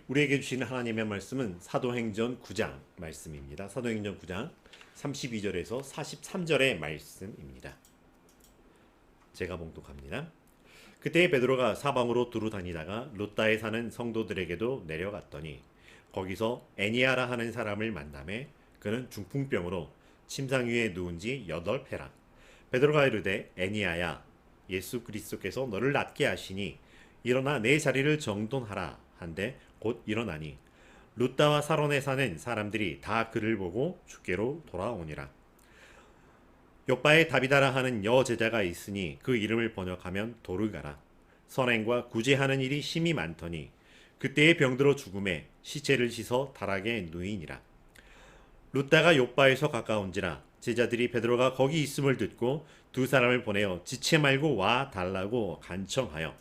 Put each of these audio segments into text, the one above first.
우리에게 주시는 하나님의 말씀은 사도행전 9장 말씀입니다. 사도행전 9장 32절에서 43절의 말씀입니다. 제가 봉독합니다. 그때 베드로가 사방으로 두루 다니다가 룻다에 사는 성도들에게도 내려갔더니 거기서 애니아라 하는 사람을 만나매 그는 중풍병으로 침상 위에 누운 지 8회라. 베드로가 이르되 애니아야 예수 그리스도께서 너를 낫게 하시니 일어나 내 자리를 정돈하라 한데 곧 일어나니 룻다와 사론에 사는 사람들이 다 그를 보고 주께로 돌아오니라. 요바에 다비다라 하는 여제자가 있으니 그 이름을 번역하면 도르가라. 선행과 구제하는 일이 심히 많더니 그때의 병들어 죽음에 시체를 씻어 다락에 누이니라. 룻다가 요바에서 가까운지라 제자들이 베드로가 거기 있음을 듣고 두 사람을 보내어 지체 말고 와 달라고 간청하여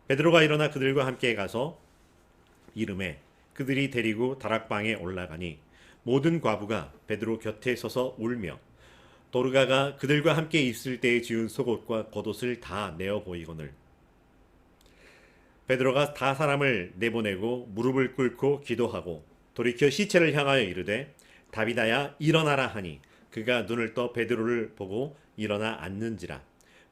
베드로가 일어나 그들과 함께 가서 이름에 그들이 데리고 다락방에 올라가니 모든 과부가 베드로 곁에 서서 울며 도르가가 그들과 함께 있을 때에 지은 속옷과 겉옷을 다 내어 보이거늘 베드로가 다 사람을 내보내고 무릎을 꿇고 기도하고 돌이켜 시체를 향하여 이르되 다비다야 일어나라 하니 그가 눈을 떠 베드로를 보고 일어나 앉는지라.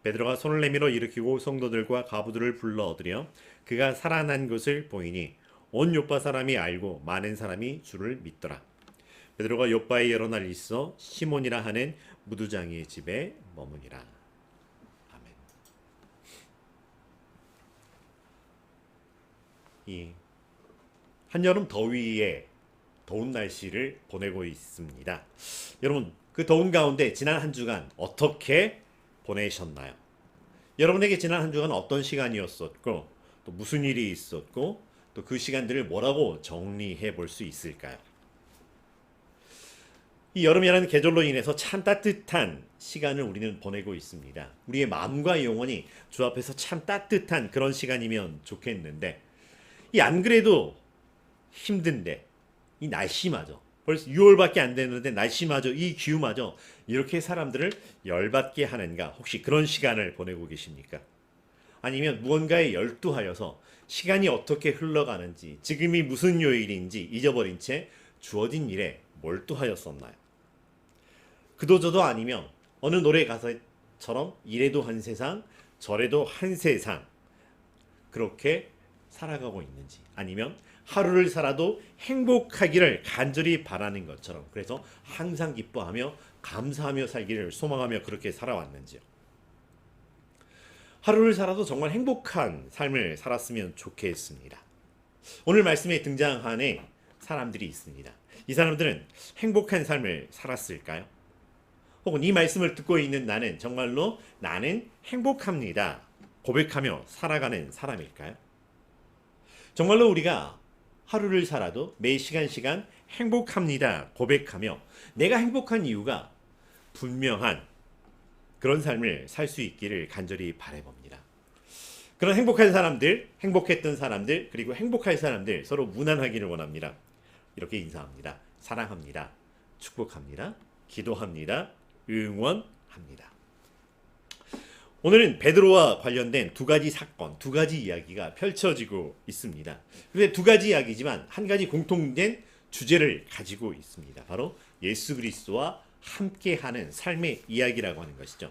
베드로가 손을 내밀어 일으키고 성도들과 과부들을 불러 얻으려 그가 살아난 것을 보이니 온 요빠 사람이 알고 많은 사람이 주를 믿더라. 베드로가 요빠에 여러 날 있어 시몬이라 하는 무두장이의 집에 머무니라. 아멘. 이 한여름 더위에 더운 날씨를 보내고 있습니다. 여러분, 그 더운 가운데 지난 한 주간 어떻게 보내셨나요? 여러분에게 지난 한 주간 어떤 시간이었었고 또 무슨 일이 있었고 또 그 시간들을 뭐라고 정리해 볼 수 있을까요? 이 여름이라는 계절로 인해서 참 따뜻한 시간을 우리는 보내고 있습니다. 우리의 마음과 영혼이 주 앞에서 참 따뜻한 그런 시간이면 좋겠는데 이 안 그래도 힘든데 이 날씨마저 벌써 6월밖에 안 되는데 날씨마저 이 기후마저 이렇게 사람들을 열받게 하는가, 혹시 그런 시간을 보내고 계십니까? 아니면 무언가에 열두하여서 시간이 어떻게 흘러가는지, 지금이 무슨 요일인지 잊어버린 채 주어진 일에 몰두하였었나요? 그도저도 아니면 어느 노래 가사처럼 이래도 한 세상 저래도 한 세상 그렇게 살아가고 있는지, 아니면 하루를 살아도 행복하기를 간절히 바라는 것처럼 그래서 항상 기뻐하며 감사하며 살기를 소망하며 그렇게 살아왔는지요. 하루를 살아도 정말 행복한 삶을 살았으면 좋겠습니다. 오늘 말씀에 등장하는 사람들이 있습니다. 이 사람들은 행복한 삶을 살았을까요? 혹은 이 말씀을 듣고 있는 나는 정말로 나는 행복합니다 고백하며 살아가는 사람일까요? 정말로 우리가 하루를 살아도 매 시간 행복합니다 고백하며 내가 행복한 이유가 분명한 그런 삶을 살 수 있기를 간절히 바라봅니다. 그런 행복한 사람들, 행복했던 사람들, 그리고 행복할 사람들 서로 무난하기를 원합니다. 이렇게 인사합니다. 사랑합니다. 축복합니다. 기도합니다. 응원합니다. 오늘은 베드로와 관련된 두 가지 사건, 두 가지 이야기가 펼쳐지고 있습니다. 그런데 두 가지 이야기지만 한 가지 공통된 주제를 가지고 있습니다. 바로 예수 그리스도와 함께하는 삶의 이야기라고 하는 것이죠.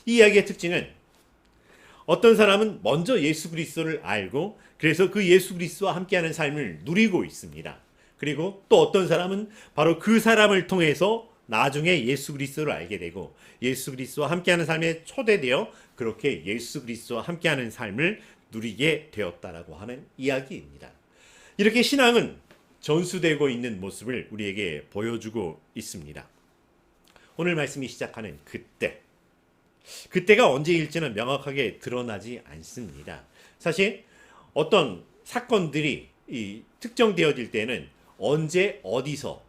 이 이야기의 특징은 어떤 사람은 먼저 예수 그리스도를 알고 그래서 그 예수 그리스도와 함께하는 삶을 누리고 있습니다. 그리고 또 어떤 사람은 바로 그 사람을 통해서 나중에 예수 그리스도를 알게 되고 예수 그리스도와 함께하는 삶에 초대되어 그렇게 예수 그리스도와 함께하는 삶을 누리게 되었다라고 하는 이야기입니다. 이렇게 신앙은 전수되고 있는 모습을 우리에게 보여주고 있습니다. 오늘 말씀이 시작하는 그때가 언제일지는 명확하게 드러나지 않습니다. 사실 어떤 사건들이 특정되어질 때는 언제 어디서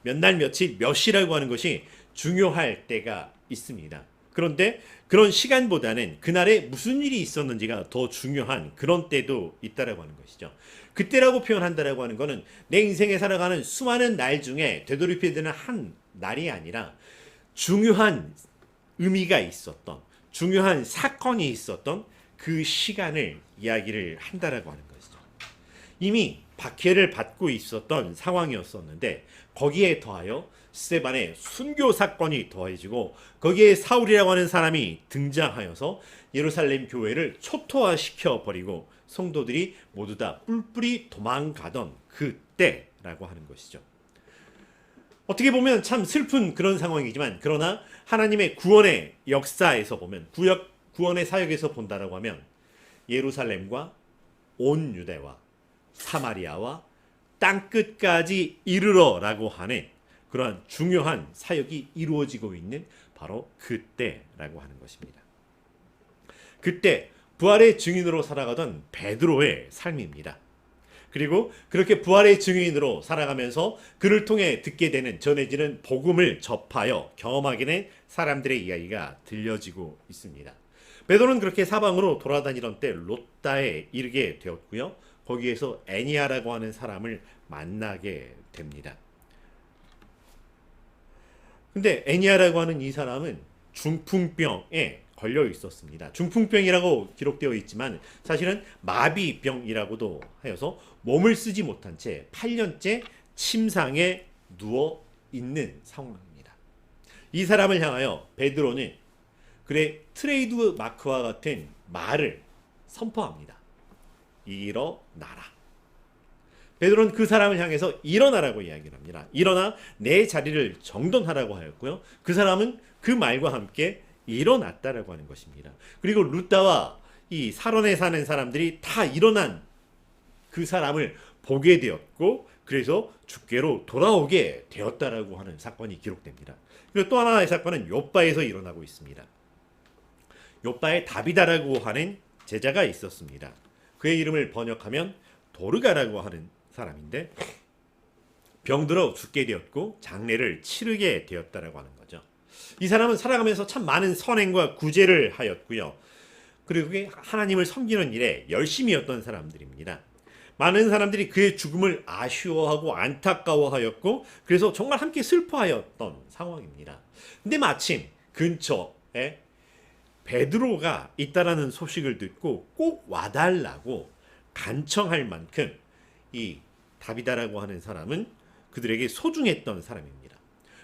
몇 날 며칠 몇 시라고 하는 것이 중요할 때가 있습니다. 그런데 그런 시간보다는 그날에 무슨 일이 있었는지가 더 중요한 그런 때도 있다라고 하는 것이죠. 그때라고 표현한다라고 하는 것은 내 인생에 살아가는 수많은 날 중에 되돌이켜야 되는 한 날이 아니라 중요한 의미가 있었던, 중요한 사건이 있었던 그 시간을 이야기를 한다라고 하는 것이죠. 이미 박해를 받고 있었던 상황이었었는데 거기에 더하여 스데반의 순교 사건이 더해지고 거기에 사울이라고 하는 사람이 등장하여서 예루살렘 교회를 초토화시켜 버리고 성도들이 모두 다 뿔뿔이 도망가던 그때라고 하는 것이죠. 어떻게 보면 참 슬픈 그런 상황이지만 그러나 하나님의 구원의 역사에서 보면 구원의 사역에서 본다라고 하면 예루살렘과 온 유대와 사마리아와 땅끝까지 이르러라고 하는 그러한 중요한 사역이 이루어지고 있는 바로 그때라고 하는 것입니다. 그때 부활의 증인으로 살아가던 베드로의 삶입니다. 그리고 그렇게 부활의 증인으로 살아가면서 그를 통해 듣게 되는 전해지는 복음을 접하여 경험하게 된 사람들의 이야기가 들려지고 있습니다. 베드로는 그렇게 사방으로 돌아다니던 때 롯다에 이르게 되었고요. 거기에서 애니아라고 하는 사람을 만나게 됩니다. 근데 애니아라고 하는 이 사람은 중풍병에 걸려 있었습니다. 중풍병이라고 기록되어 있지만 사실은 마비병이라고도 하여서 몸을 쓰지 못한 채 8년째 침상에 누워 있는 상황입니다. 이 사람을 향하여 베드로는 그의 트레이드 마크와 같은 말을 선포합니다. 일어나라. 베드로는 그 사람을 향해서 일어나라고 이야기를 합니다. 일어나 내 자리를 정돈하라고 하였고요. 그 사람은 그 말과 함께 일어났다라고 하는 것입니다. 그리고 루다와 이 사론에 사는 사람들이 다 일어난 그 사람을 보게 되었고 그래서 주께로 돌아오게 되었다라고 하는 사건이 기록됩니다. 그리고 또 하나의 사건은 욥바에서 일어나고 있습니다. 욥바에 다비다라고 하는 제자가 있었습니다. 그의 이름을 번역하면 도르가라고 하는 사람인데 병들어 죽게 되었고 장례를 치르게 되었다라고 하는 거죠. 이 사람은 살아가면서 참 많은 선행과 구제를 하였고요. 그리고 그게 하나님을 섬기는 일에 열심이었던 사람들입니다. 많은 사람들이 그의 죽음을 아쉬워하고 안타까워하였고 그래서 정말 함께 슬퍼하였던 상황입니다. 근데 마침 근처에 베드로가 있다라는 소식을 듣고 꼭 와달라고 간청할 만큼 이 다비다라고 하는 사람은 그들에게 소중했던 사람입니다.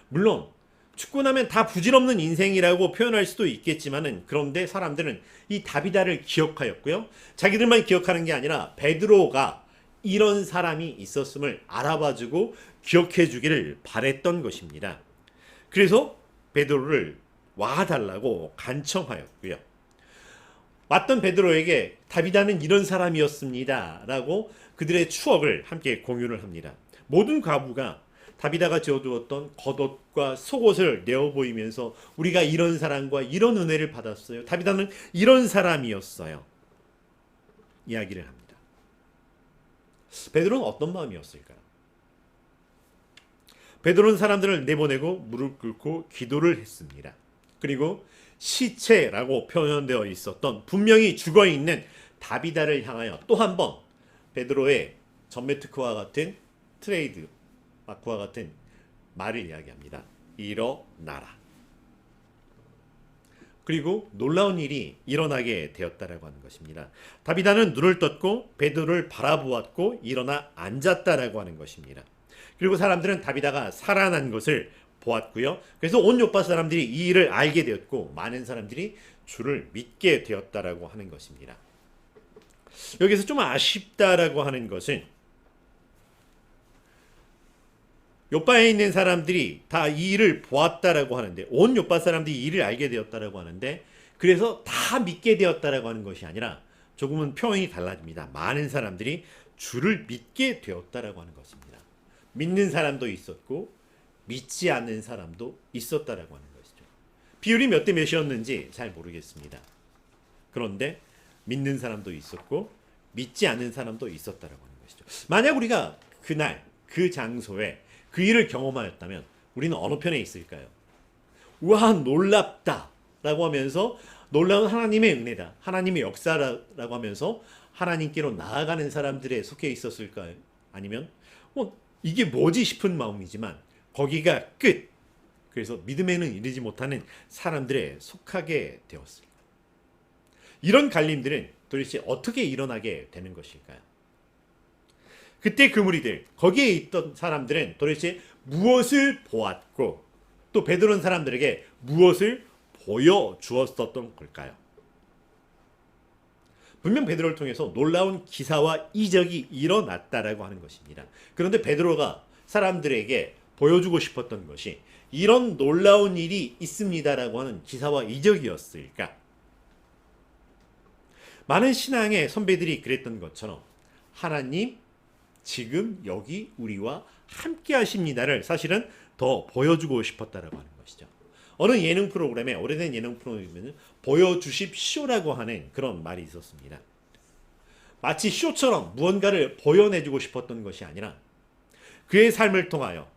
물론 죽고 나면 다 부질없는 인생이라고 표현할 수도 있겠지만은 그런데 사람들은 이 다비다를 기억하였고요. 자기들만 기억하는 게 아니라 베드로가 이런 사람이 있었음을 알아봐주고 기억해주기를 바랬던 것입니다. 그래서 베드로를 와달라고 간청하였고요. 왔던 베드로에게 다비다는 이런 사람이었습니다 라고 그들의 추억을 함께 공유를 합니다. 모든 과부가 다비다가 지어두었던 겉옷과 속옷을 내어 보이면서 우리가 이런 사랑과 이런 은혜를 받았어요. 다비다는 이런 사람이었어요. 이야기를 합니다. 베드로는 어떤 마음이었을까요? 베드로는 사람들을 내보내고 무릎 꿇고 기도를 했습니다. 그리고 시체라고 표현되어 있었던 분명히 죽어있는 다비다를 향하여 또 한 번 베드로의 전매특허와 같은 트레이드 마크와 같은 말을 이야기합니다. 일어나라. 그리고 놀라운 일이 일어나게 되었다라고 하는 것입니다. 다비다는 눈을 떴고 베드로를 바라보았고 일어나 앉았다라고 하는 것입니다. 그리고 사람들은 다비다가 살아난 것을 보았고요. 그래서 온 요파 사람들이 이 일을 알게 되었고 많은 사람들이 주를 믿게 되었다라고 하는 것입니다. 여기서 좀 아쉽다라고 하는 것은 요파에 있는 사람들이 다 이 일을 보았다라고 하는데 온 요파 사람들이 이 일을 알게 되었다라고 하는데 그래서 다 믿게 되었다라고 하는 것이 아니라 조금은 표현이 달라집니다. 많은 사람들이 주를 믿게 되었다라고 하는 것입니다. 믿는 사람도 있었고 믿지 않는 사람도 있었다라고 하는 것이죠. 비율이 몇 대 몇이었는지 잘 모르겠습니다. 그런데 믿는 사람도 있었고 믿지 않는 사람도 있었다라고 하는 것이죠. 만약 우리가 그날 그 장소에 그 일을 경험하였다면 우리는 어느 편에 있을까요? 우와 놀랍다 라고 하면서 놀라운 하나님의 은혜다, 하나님의 역사라고 하면서 하나님께로 나아가는 사람들에 속해 있었을까요? 아니면 이게 뭐지 싶은 마음이지만 거기가 끝, 그래서 믿음에는 이르지 못하는 사람들에 속하게 되었습니다. 이런 갈림들은 도대체 어떻게 일어나게 되는 것일까요? 그때 그 무리들, 거기에 있던 사람들은 도대체 무엇을 보았고 또 베드로는 사람들에게 무엇을 보여주었었던 걸까요? 분명 베드로를 통해서 놀라운 기사와 이적이 일어났다라고 하는 것입니다. 그런데 베드로가 사람들에게 보여주고 싶었던 것이 이런 놀라운 일이 있습니다라고 하는 기사와 이적이었을까? 많은 신앙의 선배들이 그랬던 것처럼 하나님 지금 여기 우리와 함께 하십니다를 사실은 더 보여주고 싶었다라고 하는 것이죠. 어느 예능 프로그램에, 오래된 예능 프로그램에는 보여주십시오라고 하는 그런 말이 있었습니다. 마치 쇼처럼 무언가를 보여내주고 싶었던 것이 아니라 그의 삶을 통하여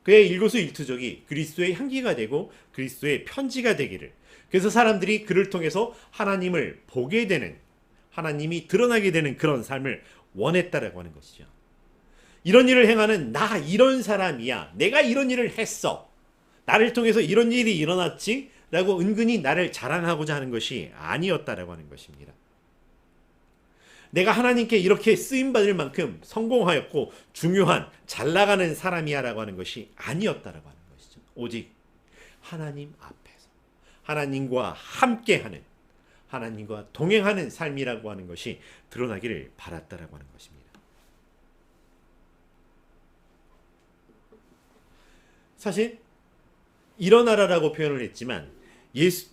그의 일거수일투족이 그리스도의 향기가 되고 그리스도의 편지가 되기를, 그래서 사람들이 그를 통해서 하나님을 보게 되는, 하나님이 드러나게 되는 그런 삶을 원했다라고 하는 것이죠. 이런 일을 행하는 나 이런 사람이야, 내가 이런 일을 했어, 나를 통해서 이런 일이 일어났지 라고 은근히 나를 자랑하고자 하는 것이 아니었다라고 하는 것입니다. 내가 하나님께 이렇게 쓰임받을 만큼 성공하였고 중요한 잘 나가는 사람이야 라고 하는 것이 아니었다라고 하는 것이죠. 오직 하나님 앞에서 하나님과 함께하는, 하나님과 동행하는 삶이라고 하는 것이 드러나기를 바랐다라고 하는 것입니다. 사실 일어나라라고 표현을 했지만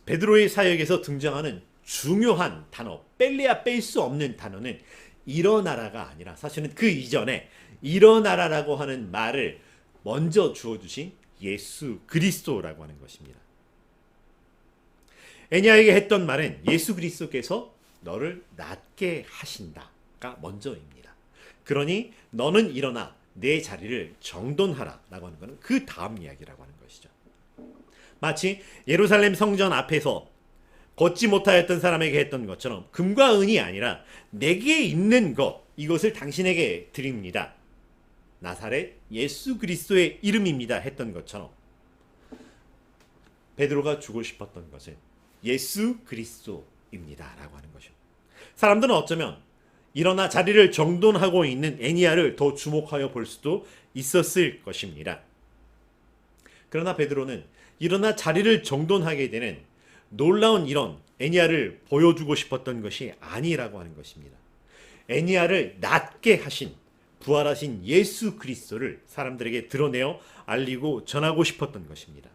베드로의 사역에서 등장하는 중요한 단어, 뺄래야 뺄 수 없는 단어는 일어나라가 아니라 사실은 그 이전에 일어나라라고 하는 말을 먼저 주어주신 예수 그리스도라고 하는 것입니다. 애니아에게 했던 말은 예수 그리스도께서 너를 낫게 하신다가 먼저입니다. 그러니 너는 일어나 내 자리를 정돈하라 라고 하는 것은 그 다음 이야기라고 하는 것이죠. 마치 예루살렘 성전 앞에서 걷지 못하였던 사람에게 했던 것처럼 금과 은이 아니라 내게 있는 것, 이것을 당신에게 드립니다. 나사렛 예수 그리스도의 이름입니다 했던 것처럼 베드로가 주고 싶었던 것은 예수 그리스도입니다 라고 하는 것이죠. 사람들은 어쩌면 일어나 자리를 정돈하고 있는 애니아를 더 주목하여 볼 수도 있었을 것입니다. 그러나 베드로는 일어나 자리를 정돈하게 되는 놀라운 이런 애니아를 보여주고 싶었던 것이 아니라고 하는 것입니다. 애니아를 낫게 하신, 부활하신 예수 그리스도를 사람들에게 드러내어 알리고 전하고 싶었던 것입니다.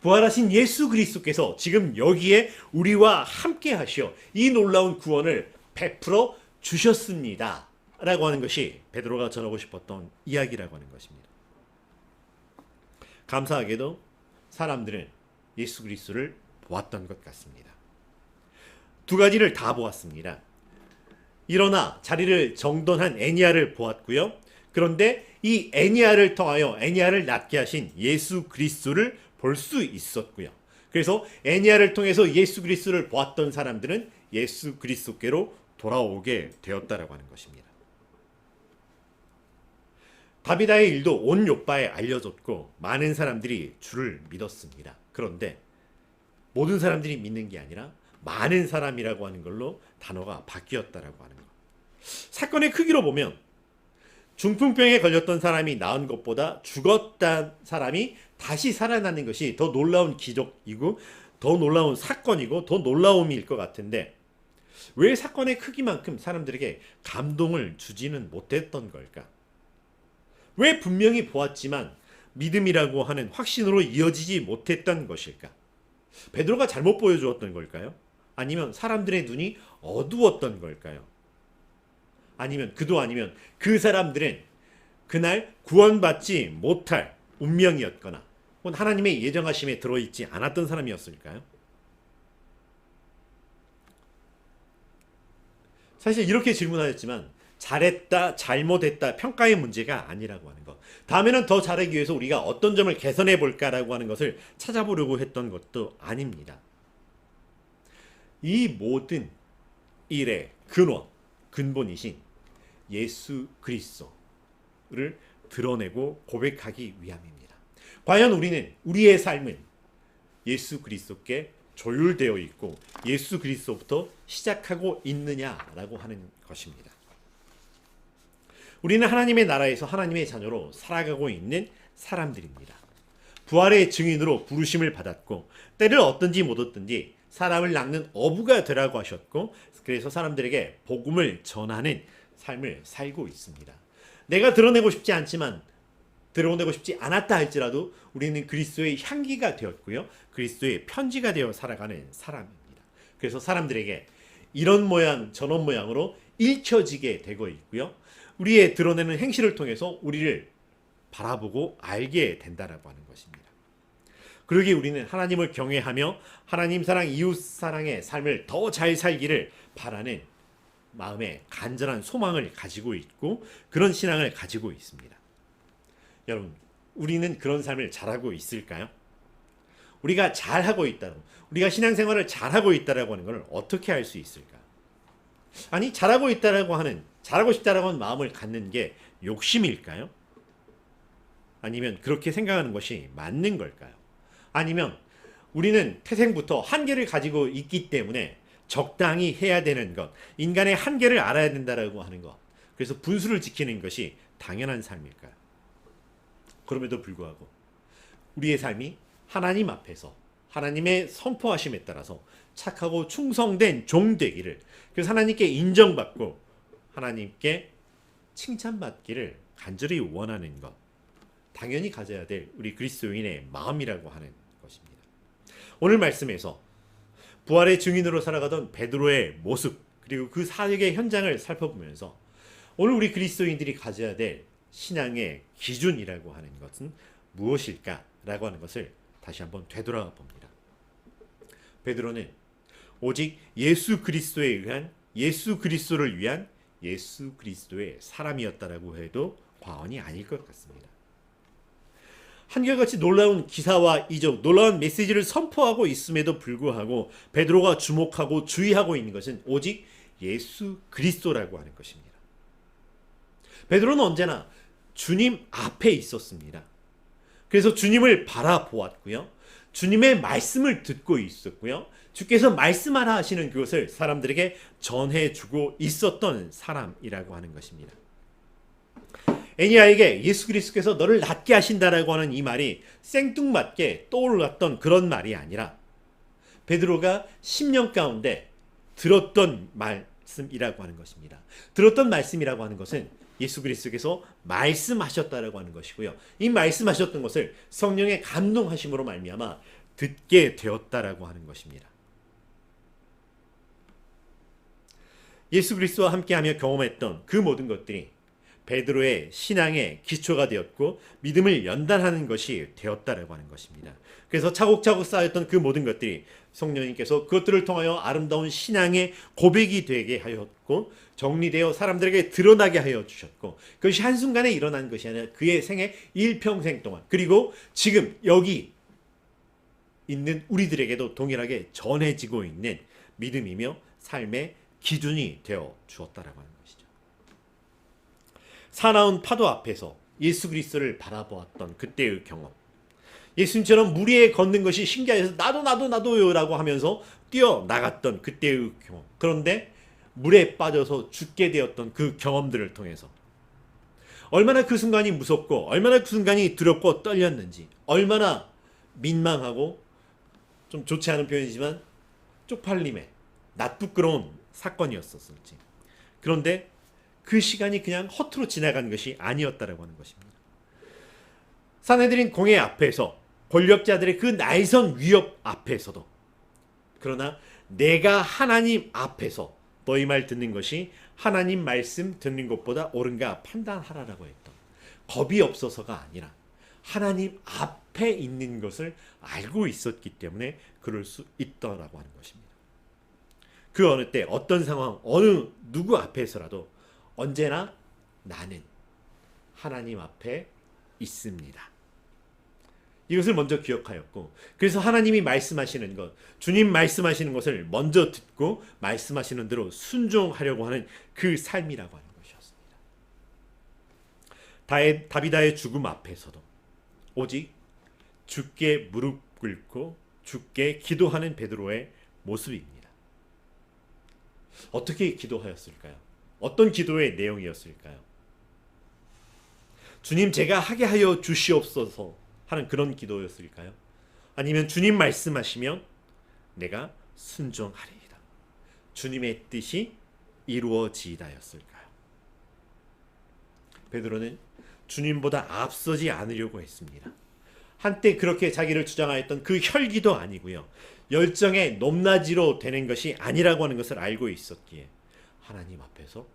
부활하신 예수 그리스도께서 지금 여기에 우리와 함께 하시어 이 놀라운 구원을 베풀어 주셨습니다 라고 하는 것이 베드로가 전하고 싶었던 이야기라고 하는 것입니다. 감사하게도 사람들은 예수 그리스도를 보았던 것 같습니다. 두 가지를 다 보았습니다. 일어나 자리를 정돈한 애니아를 보았고요. 그런데 이 애니아를 통하여 애니아를 낫게 하신 예수 그리스도를 볼 수 있었고요. 그래서 애니아를 통해서 예수 그리스도를 보았던 사람들은 예수 그리스도께로 돌아오게 되었다라고 하는 것입니다. 다비다의 일도 온 요바에 알려졌고 많은 사람들이 주를 믿었습니다. 그런데 모든 사람들이 믿는 게 아니라 많은 사람이라고 하는 걸로 단어가 바뀌었다라고 하는 것. 사건의 크기로 보면 중풍병에 걸렸던 사람이 나은 것보다 죽었던 사람이 다시 살아나는 것이 더 놀라운 기적이고 더 놀라운 사건이고 더 놀라움일 것 같은데 왜 사건의 크기만큼 사람들에게 감동을 주지는 못했던 걸까? 왜 분명히 보았지만 믿음이라고 하는 확신으로 이어지지 못했던 것일까? 베드로가 잘못 보여주었던 걸까요? 아니면 사람들의 눈이 어두웠던 걸까요? 아니면 그 사람들은 그날 구원받지 못할 운명이었거나 혹은 하나님의 예정하심에 들어있지 않았던 사람이었을까요? 사실 이렇게 질문하였지만 잘했다, 잘못했다, 평가의 문제가 아니라고 하는 것. 다음에는 더 잘하기 위해서 우리가 어떤 점을 개선해 볼까라고 하는 것을 찾아보려고 했던 것도 아닙니다. 이 모든 일의 근본이신 예수 그리스도를 드러내고 고백하기 위함입니다. 과연 우리는 우리의 삶은 예수 그리스도께 조율되어 있고 예수 그리스도부터 시작하고 있느냐라고 하는 것입니다. 우리는 하나님의 나라에서 하나님의 자녀로 살아가고 있는 사람들입니다. 부활의 증인으로 부르심을 받았고 때를 얻든지 못 얻든지 사람을 낚는 어부가 되라고 하셨고 그래서 사람들에게 복음을 전하는 삶을 살고 있습니다. 내가 드러내고 싶지 않지만 드러내고 싶지 않았다 할지라도 우리는 그리스도의 향기가 되었고요. 그리스도의 편지가 되어 살아가는 사람입니다. 그래서 사람들에게 이런 모양 저런 모양으로 읽혀지게 되고 있고요. 우리의 드러내는 행실을 통해서 우리를 바라보고 알게 된다라고 하는 것입니다. 그러기에 우리는 하나님을 경외하며 하나님 사랑, 이웃 사랑의 삶을 더 잘 살기를 바라는 마음에 간절한 소망을 가지고 있고 그런 신앙을 가지고 있습니다. 여러분, 우리는 그런 삶을 잘하고 있을까요? 우리가 잘하고 있다고, 우리가 신앙생활을 잘하고 있다라고 하는 것을 어떻게 알 수 있을까? 아니, 잘하고 있다라고 하는, 잘하고 싶다라고 하는 마음을 갖는 게 욕심일까요? 아니면 그렇게 생각하는 것이 맞는 걸까요? 아니면 우리는 태생부터 한계를 가지고 있기 때문에 적당히 해야 되는 것, 인간의 한계를 알아야 된다라고 하는 것, 그래서 분수를 지키는 것이 당연한 삶일까요? 그럼에도 불구하고 우리의 삶이 하나님 앞에서 하나님의 선포하심에 따라서 착하고 충성된 종 되기를, 그래서 하나님께 인정받고 하나님께 칭찬받기를 간절히 원하는 것, 당연히 가져야 될 우리 그리스도인의 마음이라고 하는 것입니다. 오늘 말씀에서 부활의 증인으로 살아가던 베드로의 모습 그리고 그 사역의 현장을 살펴보면서 오늘 우리 그리스도인들이 가져야 될 신앙의 기준이라고 하는 것은 무엇일까라고 하는 것을 다시 한번 되돌아 봅니다. 베드로는 오직 예수 그리스도에 의한, 예수 그리스도를 위한 예수 그리스도의 사람이었다라고 해도 과언이 아닐 것 같습니다. 한결같이 놀라운 기사와 이적, 놀라운 메시지를 선포하고 있음에도 불구하고 베드로가 주목하고 주의하고 있는 것은 오직 예수 그리스도라고 하는 것입니다. 베드로는 언제나 주님 앞에 있었습니다. 그래서 주님을 바라보았고요. 주님의 말씀을 듣고 있었고요. 주께서 말씀하라 하시는 그것을 사람들에게 전해주고 있었던 사람이라고 하는 것입니다. 애니아에게 예수 그리스도께서 너를 낫게 하신다라고 하는 이 말이 생뚱맞게 떠올랐던 그런 말이 아니라 베드로가 10년 가운데 들었던 말씀이라고 하는 것입니다. 들었던 말씀이라고 하는 것은 예수 그리스도께서 말씀하셨다라고 하는 것이고요. 이 말씀하셨던 것을 성령의 감동하심으로 말미암아 듣게 되었다라고 하는 것입니다. 예수 그리스도와 함께하며 경험했던 그 모든 것들이 베드로의 신앙의 기초가 되었고 믿음을 연단하는 것이 되었다라고 하는 것입니다. 그래서 차곡차곡 쌓였던 그 모든 것들이 성령님께서 그것들을 통하여 아름다운 신앙의 고백이 되게 하였고 정리되어 사람들에게 드러나게 하여 주셨고 그것이 한순간에 일어난 것이 아니라 그의 생애 일평생 동안 그리고 지금 여기 있는 우리들에게도 동일하게 전해지고 있는 믿음이며 삶의 기준이 되어 주었다라고 하는 것이죠. 사나운 파도 앞에서 예수 그리스도를 바라보았던 그때의 경험, 예수님처럼 물 위에 걷는 것이 신기해서 나도요 라고 하면서 뛰어나갔던 그때의 경험, 그런데 물에 빠져서 죽게 되었던 그 경험들을 통해서 얼마나 그 순간이 무섭고 얼마나 그 순간이 두렵고 떨렸는지, 얼마나 민망하고 좀 좋지 않은 표현이지만 쪽팔림에 낯부끄러운 사건이었었을지. 그런데 그 시간이 그냥 허투루 지나간 것이 아니었다라고 하는 것입니다. 사내들인 공회 앞에서 권력자들의 그 날선 위협 앞에서도 그러나 내가 하나님 앞에서 너희 말 듣는 것이 하나님 말씀 듣는 것보다 옳은가 판단하라라고 했던, 겁이 없어서가 아니라 하나님 앞에 있는 것을 알고 있었기 때문에 그럴 수 있더라고 하는 것입니다. 그 어느 때 어떤 상황 어느 누구 앞에서라도 언제나 나는 하나님 앞에 있습니다. 이것을 먼저 기억하였고, 그래서 하나님이 말씀하시는 것, 주님 말씀하시는 것을 먼저 듣고 말씀하시는 대로 순종하려고 하는 그 삶이라고 하는 것이었습니다. 다비다의 죽음 앞에서도 오직 주께 무릎 꿇고 주께 기도하는 베드로의 모습입니다. 어떻게 기도하였을까요? 어떤 기도의 내용이었을까요? 주님 제가 하게 하여 주시옵소서 하는 그런 기도였을까요? 아니면 주님 말씀하시면 내가 순종하리이다. 주님의 뜻이 이루어지이다였을까요? 베드로는 주님보다 앞서지 않으려고 했습니다. 한때 그렇게 자기를 주장하였던 그 혈기도 아니고요. 열정의 높낮이로 되는 것이 아니라고 하는 것을 알고 있었기에 하나님 앞에서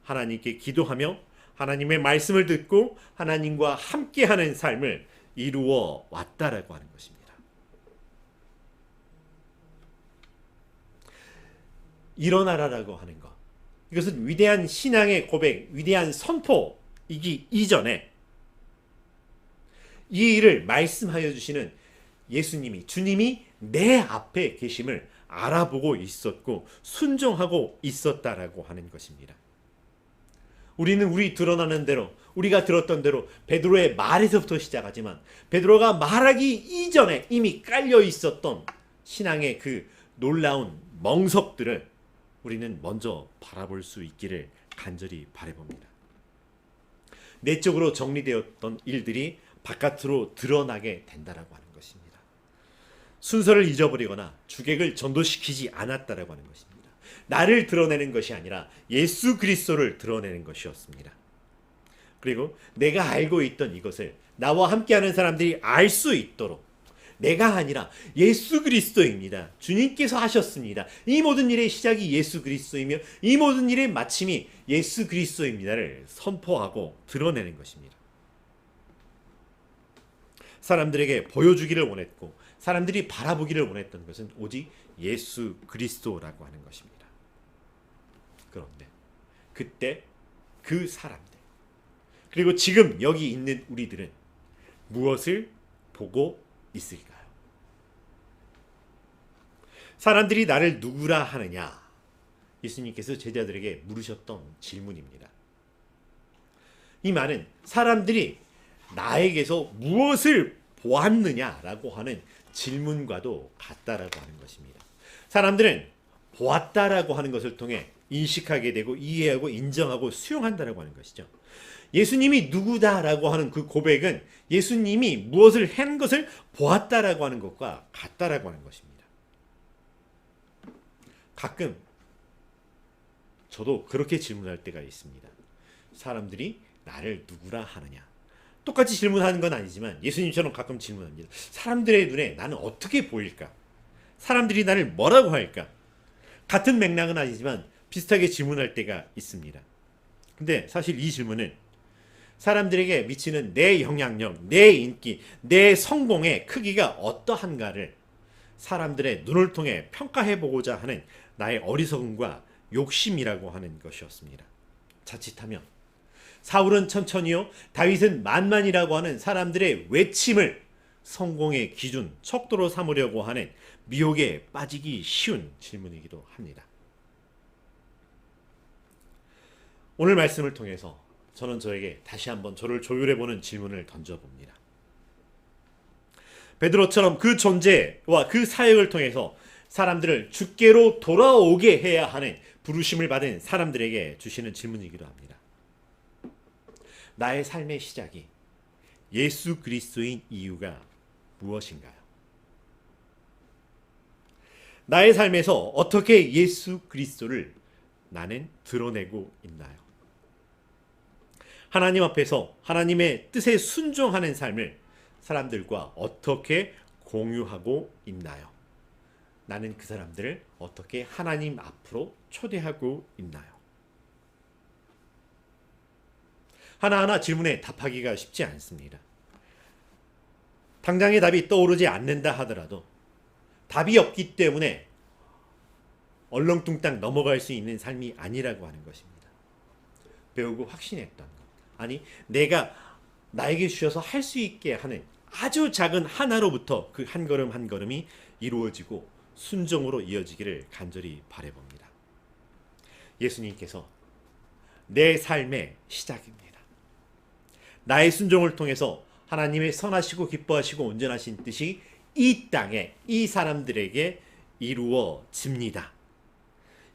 하나님께 기도하며 하나님의 말씀을 듣고 하나님과 함께하는 삶을 이루어 왔다라고 하는 것입니다. 일어나라라고 하는 것, 이것은 위대한 신앙의 고백, 위대한 선포이기 이전에 이 일을 말씀하여 주시는 예수님이, 주님이 내 앞에 계심을 알아보고 있었고 순종하고 있었다라고 하는 것입니다. 우리는 우리 드러나는 대로, 우리가 들었던 대로 베드로의 말에서부터 시작하지만 베드로가 말하기 이전에 이미 깔려 있었던 신앙의 그 놀라운 멍석들을 우리는 먼저 바라볼 수 있기를 간절히 바라봅니다. 내적으로 정리되었던 일들이 바깥으로 드러나게 된다라고 하는 것입니다. 순서를 잊어버리거나 주객을 전도시키지 않았다라고 하는 것입니다. 나를 드러내는 것이 아니라 예수 그리스도를 드러내는 것이었습니다. 그리고 내가 알고 있던 이것을 나와 함께하는 사람들이 알 수 있도록, 내가 아니라 예수 그리스도입니다. 주님께서 하셨습니다. 이 모든 일의 시작이 예수 그리스도이며 이 모든 일의 마침이 예수 그리스도입니다를 선포하고 드러내는 것입니다. 사람들에게 보여주기를 원했고 사람들이 바라보기를 원했던 것은 오직 예수 그리스도라고 하는 것입니다. 그런데 그때 그 사람들, 그리고 지금 여기 있는 우리들은 무엇을 보고 있을까요? 사람들이 나를 누구라 하느냐? 예수님께서 제자들에게 물으셨던 질문입니다. 이 말은 사람들이 나에게서 무엇을 보았느냐라고 하는 질문과도 같다라고 하는 것입니다. 사람들은 보았다라고 하는 것을 통해 인식하게 되고 이해하고 인정하고 수용한다라고 하는 것이죠. 예수님이 누구다라고 하는 그 고백은 예수님이 무엇을 한 것을 보았다라고 하는 것과 같다라고 하는 것입니다. 가끔 저도 그렇게 질문할 때가 있습니다. 사람들이 나를 누구라 하느냐? 똑같이 질문하는 건 아니지만 예수님처럼 가끔 질문합니다. 사람들의 눈에 나는 어떻게 보일까? 사람들이 나를 뭐라고 할까? 같은 맥락은 아니지만 비슷하게 질문할 때가 있습니다. 근데 사실 이 질문은 사람들에게 미치는 내 영향력, 내 인기, 내 성공의 크기가 어떠한가를 사람들의 눈을 통해 평가해보고자 하는 나의 어리석음과 욕심이라고 하는 것이었습니다. 자칫하면 사울은 천천히요, 다윗은 만만이라고 하는 사람들의 외침을 성공의 기준, 척도로 삼으려고 하는 미혹에 빠지기 쉬운 질문이기도 합니다. 오늘 말씀을 통해서 저는 저에게 다시 한번 저를 조율해보는 질문을 던져봅니다. 베드로처럼 그 존재와 그 사역을 통해서 사람들을 주께로 돌아오게 해야 하는 부르심을 받은 사람들에게 주시는 질문이기도 합니다. 나의 삶의 시작이 예수 그리스도인 이유가 무엇인가요? 나의 삶에서 어떻게 예수 그리스도를 나는 드러내고 있나요? 하나님 앞에서 하나님의 뜻에 순종하는 삶을 사람들과 어떻게 공유하고 있나요? 나는 그 사람들을 어떻게 하나님 앞으로 초대하고 있나요? 하나하나 질문에 답하기가 쉽지 않습니다. 당장의 답이 떠오르지 않는다 하더라도 답이 없기 때문에 얼렁뚱땅 넘어갈 수 있는 삶이 아니라고 하는 것입니다. 배우고 확신했던 것, 아니 내가 나에게 주셔서 할 수 있게 하는 아주 작은 하나로부터 그 한 걸음 한 걸음이 이루어지고 순종으로 이어지기를 간절히 바라봅니다. 예수님께서 내 삶의 시작입니다. 나의 순종을 통해서 하나님의 선하시고 기뻐하시고 온전하신 뜻이 이 땅에 이 사람들에게 이루어집니다.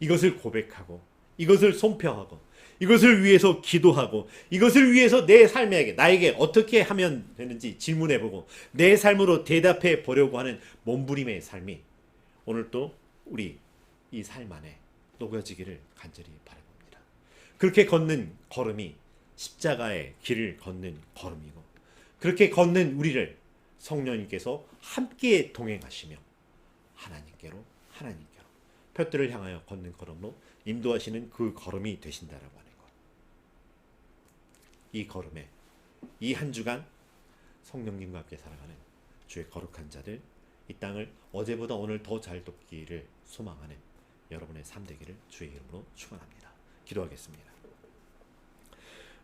이것을 고백하고 이것을 선포하고 이것을 위해서 기도하고 이것을 위해서 내 삶에게 나에게 어떻게 하면 되는지 질문해보고 내 삶으로 대답해 보려고 하는 몸부림의 삶이 오늘 또 우리 이 삶 안에 녹여지기를 간절히 바라봅니다. 그렇게 걷는 걸음이 십자가의 길을 걷는 걸음이고 그렇게 걷는 우리를 성령님께서 함께 동행하시며 하나님께로 표들을 향하여 걷는 걸음으로 인도하시는 그 걸음이 되신다라고 하는 것. 이 걸음에 이 한 주간 성령님과 함께 살아가는 주의 거룩한 자들, 이 땅을 어제보다 오늘 더 잘 돕기를 소망하는 여러분의 삶 되기를 주의 이름으로 축원합니다. 기도하겠습니다.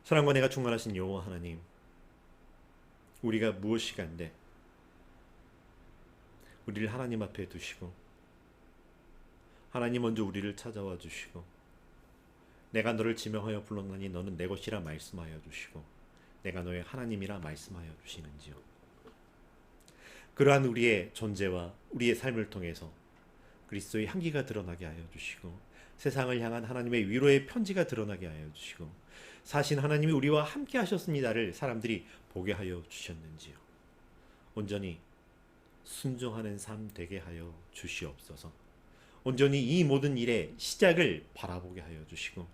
사랑과 내가 충만하신 여호와 하나님, 우리가 무엇이 간데 우리를 하나님 앞에 두시고 하나님 먼저 우리를 찾아와 주시고 내가 너를 지명하여 불렀나니 너는 내 것이라 말씀하여 주시고 내가 너의 하나님이라 말씀하여 주시는지요. 그러한 우리의 존재와 우리의 삶을 통해서 그리스도의 향기가 드러나게 하여 주시고 세상을 향한 하나님의 위로의 편지가 드러나게 하여 주시고 사신 하나님이 우리와 함께 하셨습니다를 사람들이 보게 하여 주셨는지요. 온전히 순종하는 삶 되게 하여 주시옵소서. 온전히 이 모든 일의 시작을 바라보게 하여 주시고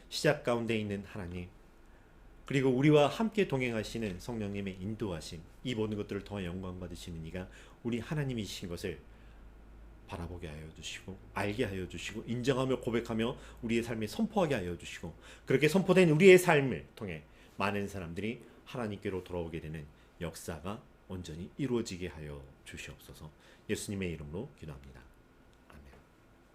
시작 가운데 있는 하나님 그리고 우리와 함께 동행하시는 성령님의 인도하심 이 모든 것들을 통해 영광 받으시는 이가 우리 하나님이신 것을 바라보게 하여 주시고 알게 하여 주시고 인정하며 고백하며 우리의 삶에 선포하게 하여 주시고 그렇게 선포된 우리의 삶을 통해 많은 사람들이 하나님께로 돌아오게 되는 역사가 온전히 이루어지게 하여 주시옵소서. 예수님의 이름으로 기도합니다.